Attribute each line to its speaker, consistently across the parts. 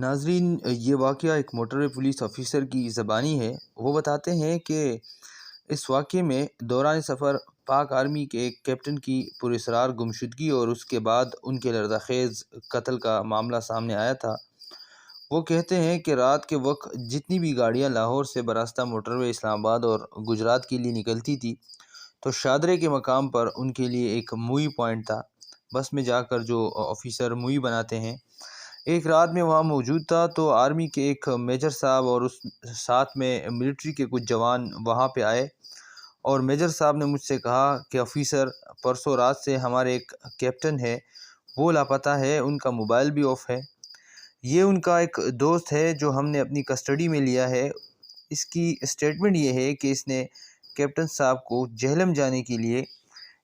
Speaker 1: ناظرین، یہ واقعہ ایک موٹروے پولیس آفیسر کی زبانی ہے۔ وہ بتاتے ہیں کہ اس واقعے میں دوران سفر پاک آرمی کے ایک کیپٹن کی پراسرار گمشدگی اور اس کے بعد ان کے لرزہ قتل کا معاملہ سامنے آیا تھا۔ وہ کہتے ہیں کہ رات کے وقت جتنی بھی گاڑیاں لاہور سے براستہ موٹروے اسلام آباد اور گجرات کے لیے نکلتی تھی تو شادرے کے مقام پر ان کے لیے ایک موئی پوائنٹ تھا۔ بس میں جا کر جو آفیسر موئی بناتے ہیں، ایک رات میں وہاں موجود تھا تو آرمی کے ایک میجر صاحب اور اس ساتھ میں ملٹری کے کچھ جوان وہاں پہ آئے، اور میجر صاحب نے مجھ سے کہا کہ آفیسر، پرسوں رات سے ہمارے ایک کیپٹن ہے، وہ لاپتہ ہے، ان کا موبائل بھی آف ہے۔ یہ ان کا ایک دوست ہے جو ہم نے اپنی کسٹڈی میں لیا ہے۔ اس کی اسٹیٹمنٹ یہ ہے کہ اس نے کیپٹن صاحب کو جہلم جانے کے لیے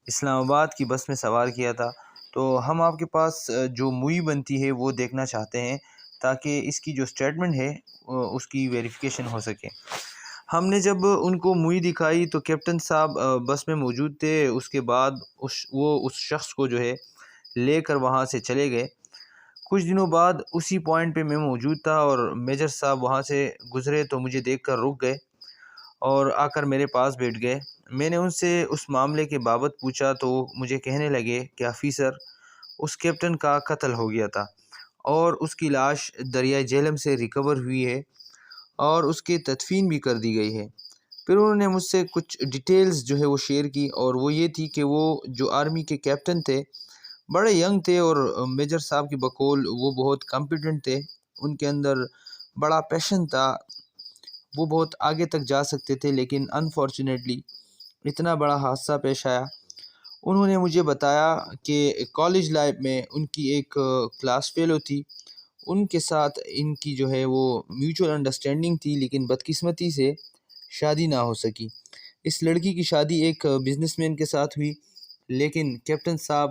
Speaker 1: اسلام آباد کی بس میں سوار کیا تھا، تو ہم آپ کے پاس جو موئی بنتی ہے وہ دیکھنا چاہتے ہیں تاکہ اس کی جو اسٹیٹمنٹ ہے اس کی ویریفیکیشن ہو سکے۔ ہم نے جب ان کو موئی دکھائی تو کیپٹن صاحب بس میں موجود تھے۔ اس کے بعد وہ اس شخص کو جو ہے لے کر وہاں سے چلے گئے۔ کچھ دنوں بعد اسی پوائنٹ پہ میں موجود تھا اور میجر صاحب وہاں سے گزرے تو مجھے دیکھ کر رک گئے اور آ کر میرے پاس بیٹھ گئے۔ میں نے ان سے اس معاملے کے بابت پوچھا تو وہ مجھے کہنے لگے کہ آفیسر، اس کیپٹن کا قتل ہو گیا تھا اور اس کی لاش دریائے جہلم سے ریکور ہوئی ہے اور اس کی تدفین بھی کر دی گئی ہے۔ پھر انہوں نے مجھ سے کچھ ڈیٹیلز جو ہے وہ شیئر کی، اور وہ یہ تھی کہ وہ جو آرمی کے کیپٹن تھے بڑے ینگ تھے، اور میجر صاحب کی بقول وہ بہت کمپیٹنٹ تھے، ان کے اندر بڑا پیشن تھا، وہ بہت آگے تک جا سکتے تھے، لیکن انفارچونیٹلی اتنا بڑا حادثہ پیش آیا۔ انہوں نے مجھے بتایا کہ کالج لائف میں ان کی ایک کلاس فیلو تھی، ان کے ساتھ ان کی جو ہے وہ میوچول انڈرسٹینڈنگ تھی، لیکن بدقسمتی سے شادی نہ ہو سکی۔ اس لڑکی کی شادی ایک بزنس مین کے ساتھ ہوئی، لیکن کیپٹن صاحب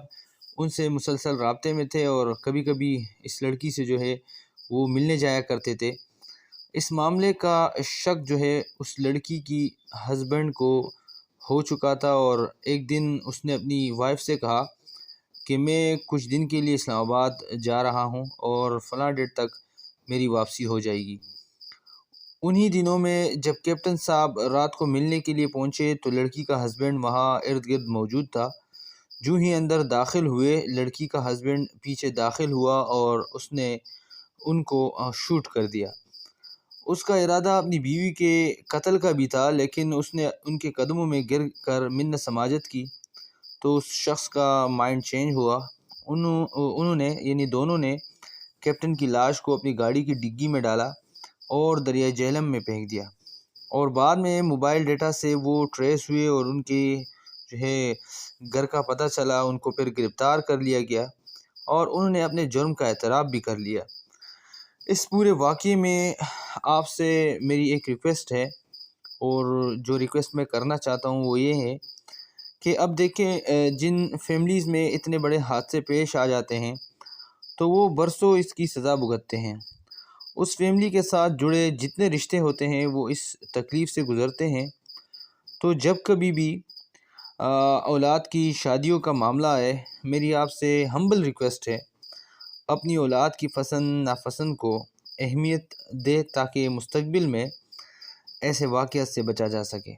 Speaker 1: ان سے مسلسل رابطے میں تھے اور کبھی کبھی اس لڑکی سے جو ہے وہ ملنے جایا کرتے تھے۔ اس معاملے کا شک جو ہے اس لڑکی کی ہسبینڈ کو ہو چکا تھا، اور ایک دن اس نے اپنی وائف سے کہا کہ میں کچھ دن کے لیے اسلام آباد جا رہا ہوں اور فلاں ڈیٹ تک میری واپسی ہو جائے گی۔ انہی دنوں میں جب کیپٹن صاحب رات کو ملنے کے لیے پہنچے تو لڑکی کا ہسبینڈ وہاں ارد گرد موجود تھا۔ جو ہی اندر داخل ہوئے، لڑکی کا ہسبینڈ پیچھے داخل ہوا اور اس نے ان کو شوٹ کر دیا۔ اس کا ارادہ اپنی بیوی کے قتل کا بھی تھا، لیکن اس نے ان کے قدموں میں گر کر منت سماجت کی تو اس شخص کا مائنڈ چینج ہوا۔ انہوں نے یعنی دونوں نے کیپٹن کی لاش کو اپنی گاڑی کی ڈگی میں ڈالا اور دریائے جہلم میں پھینک دیا، اور بعد میں موبائل ڈیٹا سے وہ ٹریس ہوئے اور ان کے جو ہے گھر کا پتہ چلا۔ ان کو پھر گرفتار کر لیا گیا اور انہوں نے اپنے جرم کا اعتراف بھی کر لیا۔ اس پورے واقعے میں آپ سے میری ایک ریکویسٹ ہے، اور جو ریکویسٹ میں کرنا چاہتا ہوں وہ یہ ہے کہ اب دیکھیں، جن فیملیز میں اتنے بڑے حادثے پیش آ جاتے ہیں تو وہ برسوں اس کی سزا بھگتتے ہیں۔ اس فیملی کے ساتھ جڑے جتنے رشتے ہوتے ہیں وہ اس تکلیف سے گزرتے ہیں۔ تو جب کبھی بھی اولاد کی شادیوں کا معاملہ آئے، میری آپ سے ہمبل ریکویسٹ ہے، اپنی اولاد کی پسند ناپسند کو اہمیت دے تاکہ مستقبل میں ایسے واقعات سے بچا جا سکے۔